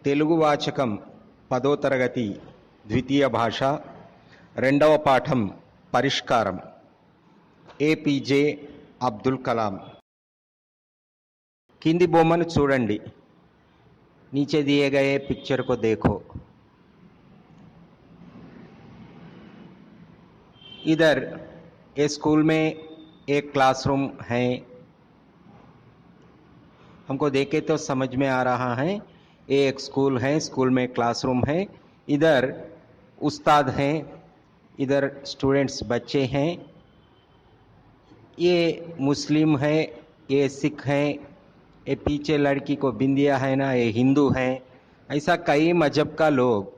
తెలుగు వాచకం 10వ తరగతి ద్వితీయ భాష రెండవ పాఠం పరిష్కారం ఏపీజే అబ్దుల్ కలాం కింది బొమ్మను చూడండి नीचे दिए गए पिक्चर को देखो इधर ये स्कूल में एक क्लासरूम है हमको देखे तो समझ में आ रहा है ये एक स्कूल है स्कूल में क्लासरूम है इधर उस्ताद हैं इधर स्टूडेंट्स बच्चे हैं ये मुस्लिम है ये सिख हैं ये पीछे लड़की को बिंदिया है ना ये हिंदू है ऐसा कई मजहब का लोग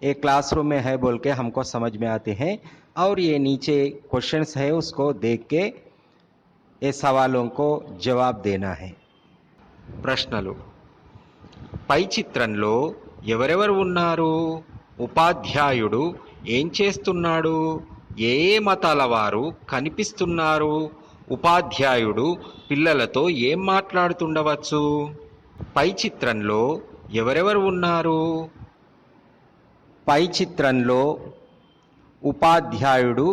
एक क्लासरूम में है बोल के हमको समझ में आते हैं और ये नीचे क्वेश्चंस है उसको देख के ये सवालों को जवाब देना है ప్రశ్నలు పై చిత్రంలో ఎవరెవరు ఉన్నారు ఉపాధ్యాయుడు ఏం చేస్తున్నాడు ఏ మతాల వారు కనిపిస్తున్నారు ఉపాధ్యాయుడు పిల్లలతో ఏం మాట్లాడుతుండవచ్చు పై చిత్రంలో ఎవరెవరు ఉన్నారు పై చిత్రంలో ఉపాధ్యాయుడు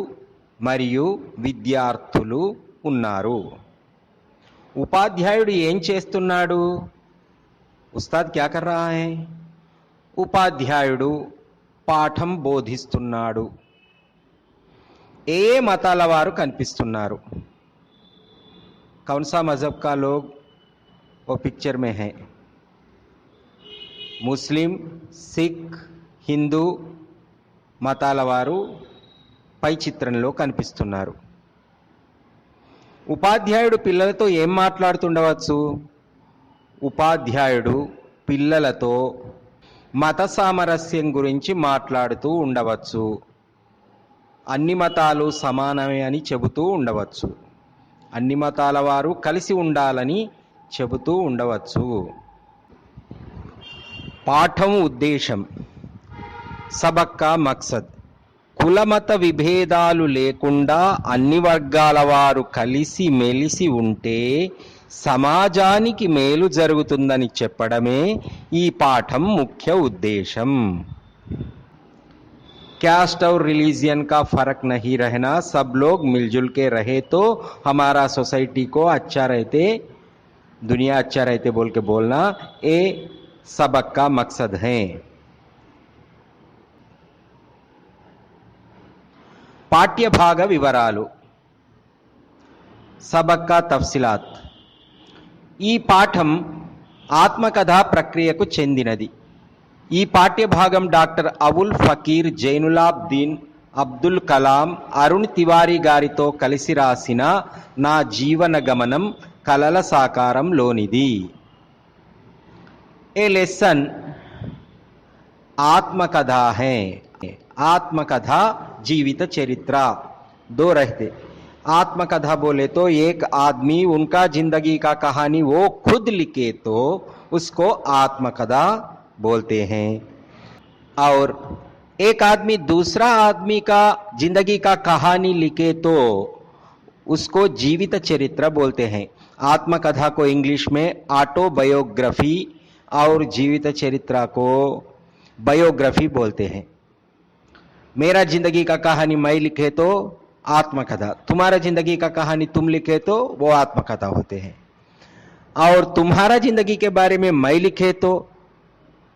మరియు విద్యార్థులు ఉన్నారు ఉపాధ్యాయుడు ఏం చేస్తున్నాడు ఉస్తాద్ क्या कर रहा है ఉపాధ్యాయుడు పాఠం బోధిస్తున్నాడు ఏ మతాల వారు కనిపిస్తున్నారు कौन सा मज़हब का लोग वो पिक्चर में है मुस्लिम सिख हिंदू మతాల వారు పై చిత్రంలో కనిపిస్తున్నారు ఉపాధ్యాయుడు పిల్లలతో ఏం మాట్లాడుతుండవచ్చు ఉపాధ్యాయుడు పిల్లలతో మత సామరస్యం గురించి మాట్లాడుతూ ఉండవచ్చు అన్ని మతాలు సమానమే అని చెబుతూ ఉండవచ్చు అన్ని మతాల వారు కలిసి ఉండాలని చెబుతూ ఉండవచ్చు పాఠం ఉద్దేశం సబక్ కా మక్సద్ కులమత విభేదాలు లేకుండా అన్ని వర్గాల వారు కలిసి మెలిసి ఉంటే సమాజానికి మేలు జరుగుతుందని చెప్పడమే ఈ పాఠం ముఖ్య ఉద్దేశం कास्ट और रिलीजियन का फर्क नहीं रहना सब लोग मिलजुल के रहे तो हमारा सोसाइटी को अच्छा रहते दुनिया अच्छा रहते बोल के बोलना ये सबक का मकसद है पाठ्य भाग विवरालु सबक का तफसीलात ఈ పాఠం ఆత్మకథా ప్రక్రియకు చెందినది ఈ పాఠ్య భాగం డాక్టర్ అవుల్ ఫకీర్ జైనులాబ్దీన్ అబ్దుల్ కలాం అరుణ్ తివారీ గారితో కలిసి రాసిన నా జీవన గమనం కలల సాకారంలోనిది ఏ లెసన్ आत्मकथा है आत्मकथा जीवित चरित्र दो रहते आत्मकथा बोले तो एक आदमी उनका जिंदगी का कहानी वो खुद लिखे तो उसको आत्मकथा बोलते हैं और एक आदमी दूसरा आदमी का जिंदगी का कहानी लिखे तो उसको जीवित चरित्र बोलते हैं आत्मकथा को इंग्लिश में ऑटोबायोग्राफी और जीवित चरित्र को बायोग्राफी बोलते हैं मेरा जिंदगी का कहानी मैं लिखे तो आत्मकथा तुम्हारा जिंदगी का कहानी तुम लिखे तो वो आत्मकथा होते हैं और तुम्हारा जिंदगी के बारे में मैं लिखे तो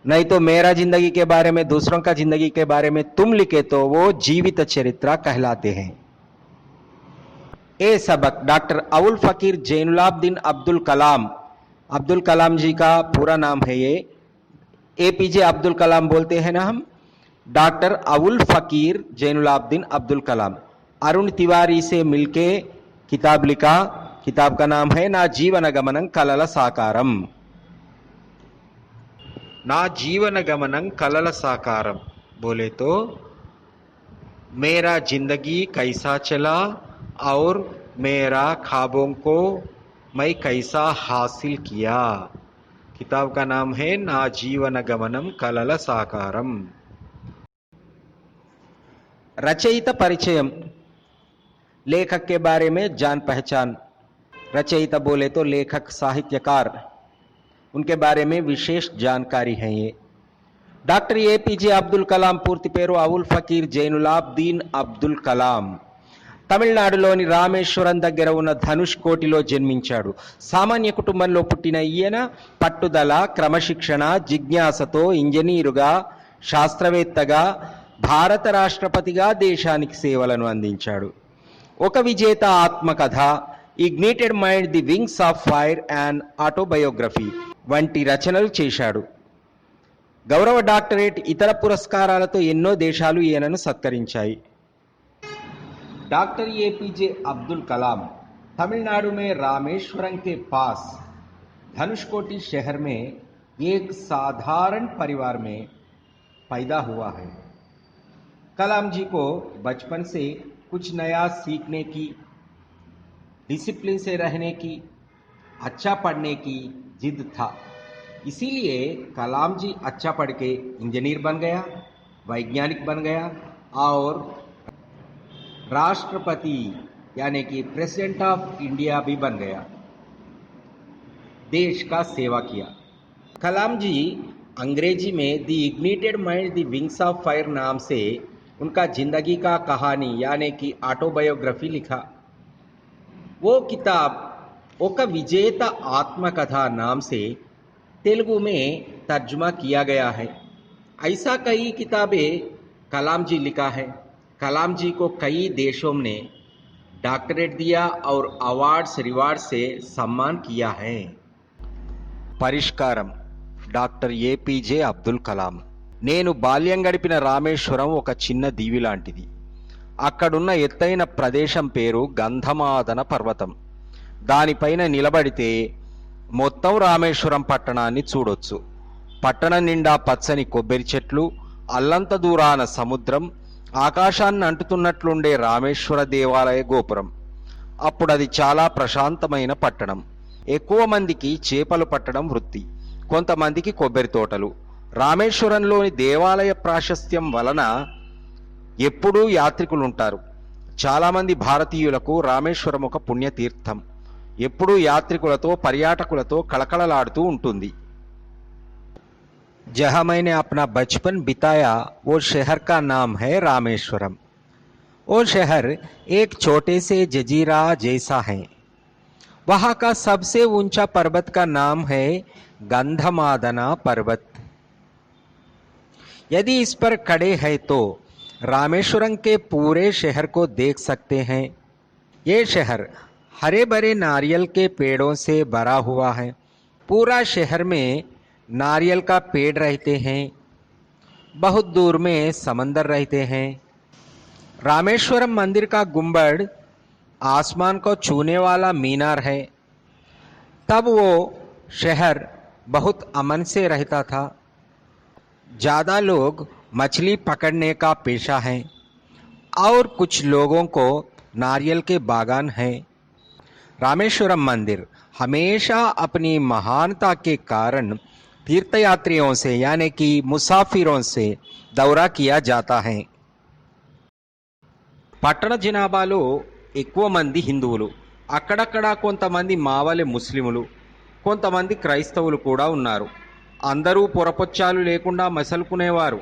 नहीं तो मेरा जिंदगी के बारे में दूसरों का जिंदगी के बारे में तुम लिखे तो वो जीवित चरित्र कहलाते हैं ये सबक डॉक्टर अवुल फकीर जैनुलाब्दीन अब्दुल कलाम जी का पूरा नाम है ये एपीजे अब्दुल कलाम बोलते हैं ना हम डॉक्टर अवुल फकीर जैनुलाब्दीन अब्दुल कलाम अरुण तिवारी से मिलके किताब लिखा किताब का नाम है ना जीवन गमनं कलल साकारम ना जीवन गमनं कलल साकारम बोले तो मेरा जिंदगी कैसा चला और मेरा ख्वाबों को मैं कैसा हासिल किया किताब का नाम है ना जीवन गमनं कलल साकारम रचयित परिचयम लेखक के बारे में जान पहचान रचयिता बोले तो लेखक साहित्यकार उनके बारे में विशेष जानकारी है ये డాక్టర్ ఏపీజే అబ్దుల్ కలాం పూర్తి పేరు అవుల్ ఫకీర్ జైనులాబ్దీన్ అబ్దుల్ కలాం. తమిళనాడులోని రామేశ్వరం దగ్గర ఉన్న ధనుష్ కోటిలో జన్మించాడు. సామాన్య కుటుంబంలో పుట్టిన ఈయన పట్టుదల, క్రమశిక్షణ, జిజ్ఞాసతో ఇంజనీరుగా, శాస్త్రవేత్తగా, భారత రాష్ట్రపతిగా దేశానికి సేవలను అందించాడు. ఒక విజేత ఆత్మకథ, ignited mind, the wings of fire and autobiography వంటి రచనలు చేశాడు. గౌరవ డాక్టరేట్, ఇతర పురస్కారాలతో ఎన్నో దేశాలు ఈయనను సత్కరించాయి. डॉक्टर एपीजे अब्दुल कलाम तमिलनाडु में रामेश्वरम के पास धनुषकोटी शहर में एक साधारण परिवार में पैदा हुआ है. कलाम जी को बचपन से कुछ नया सीखने की, डिसिप्लिन से रहने की, अच्छा पढ़ने की जिद था. इसीलिए कलाम जी अच्छा पढ़ के इंजीनियर बन गया, वैज्ञानिक बन गया और राष्ट्रपति यानी कि प्रेसिडेंट ऑफ इंडिया भी बन गया. देश का सेवा किया. कलाम जी अंग्रेजी में the ignited mind, the wings of fire नाम से उनका जिंदगी का कहानी यानी कि ऑटोबायोग्राफी लिखा. वो किताब ओक विजेता आत्मकथा नाम से तेलुगु में तर्जुमा किया गया है. ऐसा कई किताबें कलाम जी लिखा है. कलाम जी को कई देशों ने डॉक्टरेट दिया और अवार्ड्स रिवार्ड से सम्मान किया है. పరిష్కారం. Doctor APJ Abdul Kalam. నేను బాల్యం గడిపిన రామేశ్వరం ఒక చిన్న దీవి లాంటిది. అక్కడున్న ఎత్తైన ప్రదేశం పేరు గంధమాదన పర్వతం. దానిపైన నిలబడితే మొత్తం రామేశ్వరం పట్టణాన్ని చూడొచ్చు. పట్టణం నిండా పచ్చని కొబ్బరి చెట్లు, అల్లంత దూరాన సముద్రం, ఆకాశాన్ని అంటుతున్నట్లుండే రామేశ్వర దేవాలయ గోపురం. అప్పుడు అది చాలా ప్రశాంతమైన పట్టణం. ఎక్కువ మందికి చేపలు పట్టడం వృత్తి, కొంతమందికి కొబ్బరి తోటలు. రామేశ్వరంలోని దేవాలయ ప్రాశస్త్యం వలన ఎప్పుడూ యాత్రికులుంటారు. చాలామంది భారతీయులకు రామేశ్వరం ఒక పుణ్యతీర్థం. ఎప్పుడూ యాత్రికులతో, పర్యాటకులతో కళకళలాడుతూ ఉంటుంది. जहाँ मैंने अपना बचपन बिताया वो शहर का नाम है रामेश्वरम. वो शहर एक छोटे से जजीरा जैसा है. वहाँ का सबसे ऊंचा पर्वत का नाम है गंधमादना पर्वत. यदि इस पर खड़े हैं तो रामेश्वरम के पूरे शहर को देख सकते हैं. ये शहर हरे भरे नारियल के पेड़ों से भरा हुआ है. पूरा शहर में नारियल का पेड़ रहते हैं. बहुत दूर में समंदर रहते हैं. रामेश्वरम मंदिर का गुंबद आसमान को छूने वाला मीनार है. तब वो शहर बहुत अमन से रहता था. ज़्यादा लोग मछली पकड़ने का पेशा है और कुछ लोगों को नारियल के बागान हैं. रामेश्वरम मंदिर हमेशा अपनी महानता के कारण तीर्थयात्रियों से यानी कि मुसाफिरों से दौरा किया जाता है. పట్టణ జనాభాలో ఎక్కువ మంది హిందువులు, అక్కడక్కడ కొంతమంది మావలె ముస్లిములు, కొంతమంది క్రైస్తవులు కూడా ఉన్నారు. అందరూ పొరపొచ్చాలు లేకుండా మసలుకునేవారు.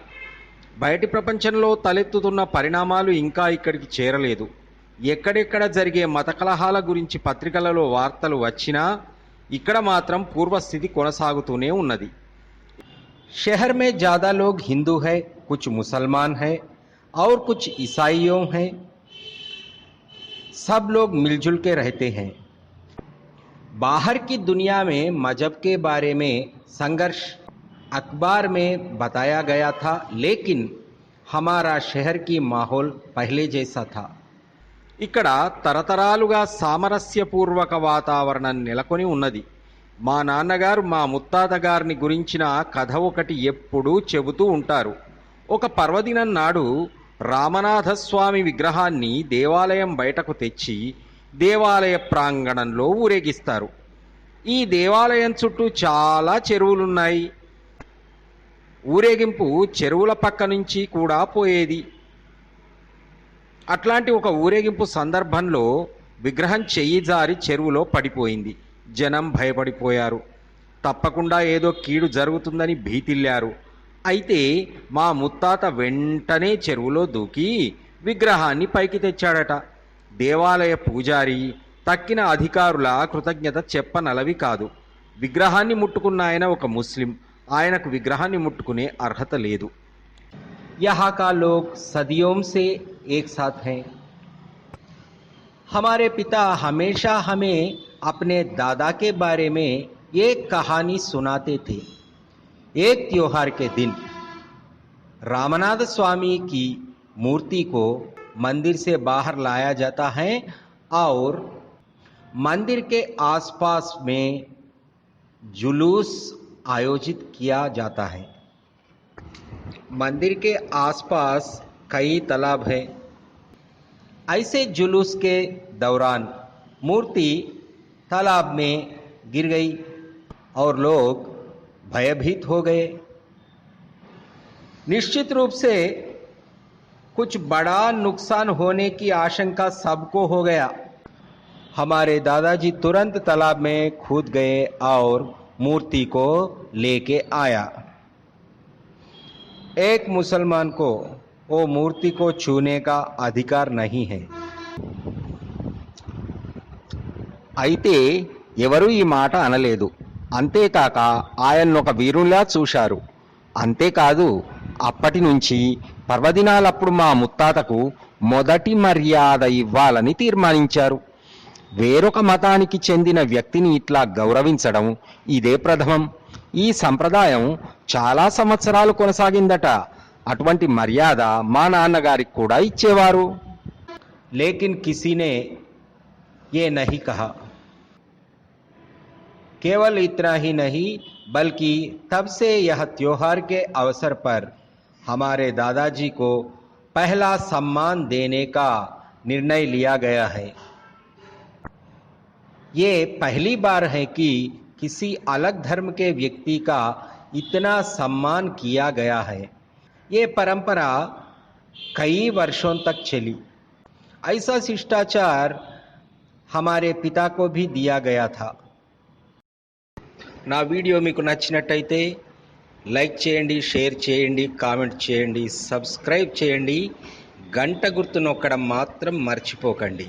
బయటి ప్రపంచంలో తలెత్తుతున్న పరిణామాలు ఇంకా ఇక్కడికి చేరలేదు. ఎక్కడెక్కడ జరిగే మత కలహాల గురించి పత్రికలలో వార్తలు వచ్చినా ఇక్కడ మాత్రం పూర్వస్థితి కొనసాగుతూనే ఉన్నది. शहर में ज़्यादा लोग हिंदू है, कुछ मुसलमान है और कुछ ईसाइयों हैं. सब लोग मिलजुल के रहते हैं. बाहर की दुनिया में मजहब के बारे में संघर्ष अखबार में बताया गया था, लेकिन हमारा शहर की माहौल पहले जैसा था. ఇక్కడ తరతరాలుగా సామరస్యపూర్వక వాతావరణం నెలకొని ఉన్నది. మా నాన్నగారు మా ముత్తాత గారిని గురించిన కథ ఒకటి ఎప్పుడూ చెబుతూ ఉంటారు. ఒక పర్వదినం నాడు రామనాథస్వామి విగ్రహాన్ని దేవాలయం బయటకు తెచ్చి దేవాలయ ప్రాంగణంలో ఊరేగిస్తారు. ఈ దేవాలయం చుట్టూ చాలా చెరువులున్నాయి. ఊరేగింపు చెరువుల పక్క నుంచి కూడా పోయేది. అట్లాంటి ఒక ఊరేగింపు సందర్భంలో విగ్రహం చెయ్యి జారి చెరువులో పడిపోయింది. జనం భయపడిపోయారు. తప్పకుండా ఏదో కీడు జరుగుతుందని భీతిల్లారు. అయితే మా ముత్తాత వెంటనే చెరువులో దూకి విగ్రహాన్ని పైకి తెచ్చాడట. దేవాలయ పూజారి తక్కిన అధికారుల కృతజ్ఞత చెప్పనలవి కాదు. విగ్రహాన్ని ముట్టుకున్న ఆయన ఒక ముస్లిం, ఆయనకు విగ్రహాన్ని ముట్టుకునే అర్హత లేదు. यहाँ का लोग सदियों से एक साथ हैं. हमारे पिता हमेशा हमें अपने दादा के बारे में एक कहानी सुनाते थे. एक त्योहार के दिन रामनाथ स्वामी की मूर्ति को मंदिर से बाहर लाया जाता है और मंदिर के आसपास में जुलूस आयोजित किया जाता है. मंदिर के आसपास कई तालाब हैं. ऐसे जुलूस के दौरान मूर्ति तालाब में गिर गई और लोग भयभीत हो गए. निश्चित रूप से कुछ बड़ा नुकसान होने की आशंका सबको हो गया. हमारे दादाजी तुरंत तालाब में कूद गए और मूर्ति को लेके आया. एक मुसलमान को वो मूर्ति को छूने का अधिकार नहीं है. అయితే ఎవరూ ఈ మాట అనలేదు. అంతేకాక ఆయన్నొక వీరునిలా చూశారు. అంతేకాదు, అప్పటి నుంచి పర్వదినాలప్పుడు మా ముత్తాతకు మొదటి మర్యాద ఇవ్వాలని తీర్మానించారు. వేరొక మతానికి చెందిన వ్యక్తిని ఇట్లా గౌరవించడం ఇదే ప్రథమం. ఈ సంప్రదాయం చాలా సంవత్సరాలు కొనసాగిందట. అటువంటి మర్యాద మా నాన్నగారికి కూడా ఇచ్చేవారు. लेकिन किसी ने ये नहीं कहा. केवल इतना ही नहीं, बल्कि तब से यह त्योहार के अवसर पर हमारे दादाजी को पहला सम्मान देने का निर्णय लिया गया है. ये पहली बार है कि किसी अलग धर्म के व्यक्ति का इतना सम्मान किया गया है. ये परंपरा कई वर्षों तक चली. ऐसा शिष्टाचार हमारे पिता को भी दिया गया था. నా వీడియో మీకు నచ్చినట్టయితే లైక్ చేయండి, షేర్ చేయండి, కామెంట్ చేయండి, సబ్స్క్రైబ్ చేయండి. గంట గుర్తు నొక్కడం మాత్రం మర్చిపోకండి.